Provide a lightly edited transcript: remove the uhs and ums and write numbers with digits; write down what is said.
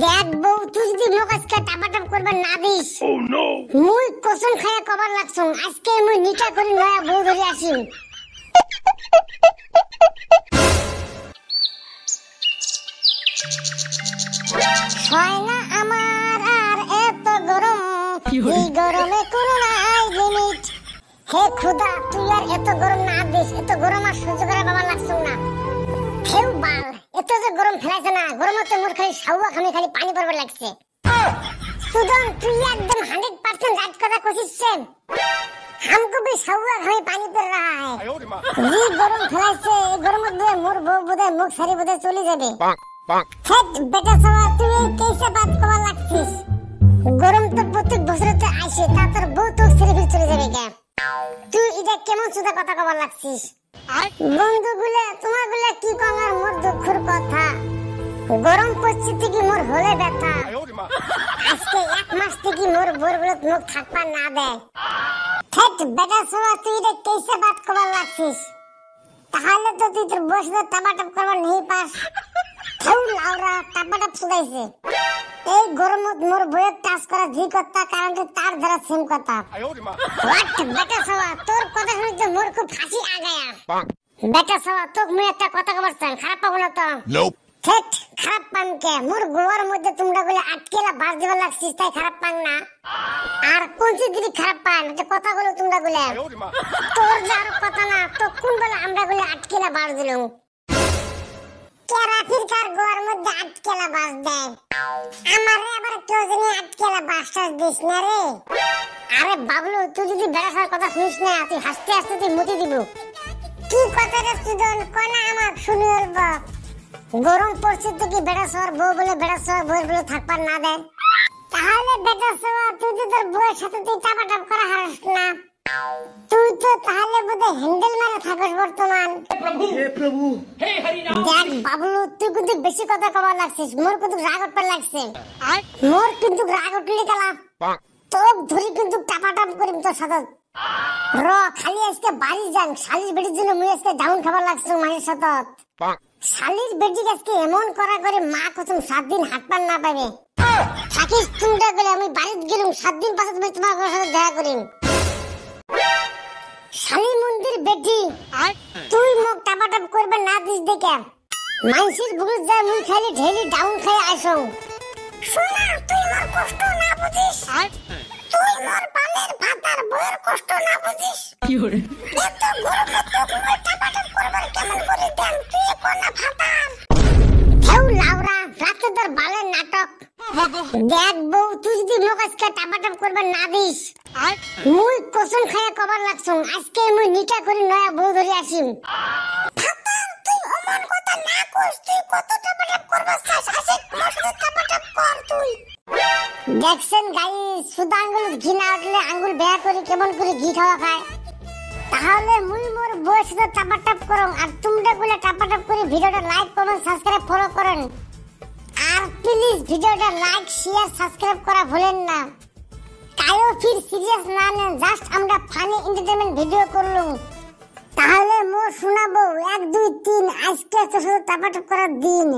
দেখ বউ তুই যদি মোক আজকে টাপাটাপ করবা না দিস মুই কসম খায়া কবার লাগছং আজকে মুই নিকা করি নয়া বউ ধরে আসিম। হয় না আমার আর এত গরম, এই গরমে কোনো নাই লিমিট। হে খুদা তুই আর এত গরম না দিস, এত গরম আর সহ্য করা বাবা লাগছং না। কেউ বাল এত যে গরম ফেলাইছে না, গরমতে মোর খালি সাউয়া খালি পানি পড়বে লাগছে। সুদন তুই একদম 100% রাইট কথা কইছিস। हमको भी साउआ खाली पानी पड़ रहा है। जी गरम फैलाइছে এই গরমের দিয়ে মোর বউ বোধহয় মুখ সারি বোধহয় চলে যাবে। হেড বেটা সাওয়া তুই কেসে বাত করা লাগছিস? গরম তো প্রত্যেক বছরতে আসে, তা তোর বউ তো ছেড়ে ফিরে চলে যাবে কেন? তুই এটা কেমন সুদা কথা কবা লাগছিস? বন্ধুগুলা তোমাগুলা কি কঙ্গার মোর দুঃখের কথা। গরম পরিস্থিতি কি মোর হলে ব্যথা। আজকে এক মাস থেকে মোর বউগুলো মুখ থাকবা না দেয়। হেড বেটা সাওয়া তুই এটা কেসে বাত করা লাগছিস? তাহলে তো তুই তোর বউর সাথে টাপাটাপ করবা नहीं পাস। থাউ লাউরা টাপাটাপ শুধাইছে। এই গরমত মোর বউয়ের টাচ করা জি কথা, কারণ তার দ্বারা সেম কথা। হোয়াট বেটা সাওয়া তোর কথা শুনতে মোর খুব হাসি আগায়া। বেটা সাওয়া তোক মুই একটা কথা কবার চাই, খারাপ পাবো না তো? হেড খারাপ পান কে? মোর গোয়ার মধ্যে তোমরা গুলো আটকেলা বাস দিবা লাগছিস তাই খারাপ পান না? আর কোন চিজ খারাপ পান যে কথাগুলো তোমরা গুলো? তোর যার কথা না তো কোন বেলা আমরা গুলো আটকেলা বাস দিলুম? কে রাফির কার গোয়ার মধ্যে আটকেলা বাস দেয়? আমারে আবার কেউ জানি আটকেলা বাসটা দিস না রে। আরে বাবলু তুই যদি বেড়ার কথা শুনিস না তুই হাসতে হাসতে তুই মুতি দিব। কি কথা রে সুজন কোনা আমার শুনি বলব? গরম পরিস্থিতি কি বেড়া সর বউ বলে বেড়া সর বউর বলে থাকবার না দেয়? তাহলে বেটা সওয়া তুই তো তোর বউয়ের সাথে তুই টাপাটাপ করা হারস না। তুই তো তাহলে বোধহয় হ্যান্ডেল মারা থাকস বর্তমান। হে প্রভু হে হরি রাম। দেখ বাবলু তুই কিন্তু বেশি কথা কবার লাগছিস, মোর কিন্তু রাগ উঠবার লাগছে। মোর কিন্তু রাগ উঠলি কালা তোক ধরি কিন্তু টাপাটাপ করিম তোর সাথে। র খালি আজকে বাড়ি যান, শালির বেটির জন্য মুই আজকে ডাউন খাবার লাগছিল মায়ের সাথে। শালির বেটি আজকে এমন করা করে মা কসম 7 দিন হাঁটবার না পাবে। থাকিস তোমরা গেলে আমি বাড়িতে গেলুম, 7 দিন পরে তুমি তোমার সাথে দেখা করিম। শালি মন্দির বেটি তুই মোক টাপাটাপ করবে না দিস দেখে মানসির বুকুর যায় মুই খালি ঢেলি ডাউন খাই আসং। শোনা তুই মোর কষ্ট না বুঝিস, তুই মোর বালের ভাতার বউয়ের কষ্ট না বুঝিস। কি হরে এত গরমে তোক মই টাপাটাপ করবার কেমন করে দেন তুই কোনা ভাতার? হেউ লাউরা রাতে তোর বালের নাটক। দেখ বউ তুই যদি মোক আজকে টাপাটাপ করবা না দিস মুই কসম খায়া কবার লাগছং আজকে মুই নিকা করি নয়া বউ ধরে আসিম। ভাতার তুই অমন কথা না কইস, তুই কত টাপাটাপ করবা চাস আসে মোর সাথে টাপাটাপ কর তুই। দেখছেন গাইস সুদা আঙ্গুল ঘি না উঠলে আঙ্গুল বেয়া করে কেমন করে ঘি খাওয়া খায়। তাহলে মুই মোর বউয়ের সাথে টাপাটাপ করং আর তোমরা গুলা টাপাটাপ করে ভিডিওটা লাইক কমেন্ট সাবস্ক্রাইব ফলো করেন। আর প্লিজ ভিডিওটা লাইক শেয়ার সাবস্ক্রাইব করা ভুলেন না। কায়ো ফির সিরিয়াস না নেন, জাস্ট আমরা ফানি এন্টারটেইনমেন্ট ভিডিও করলুম। তাহলে মোর শোনাবো 1 2 3 আজকে তোর সাথে টাপাটাপ করার দিন।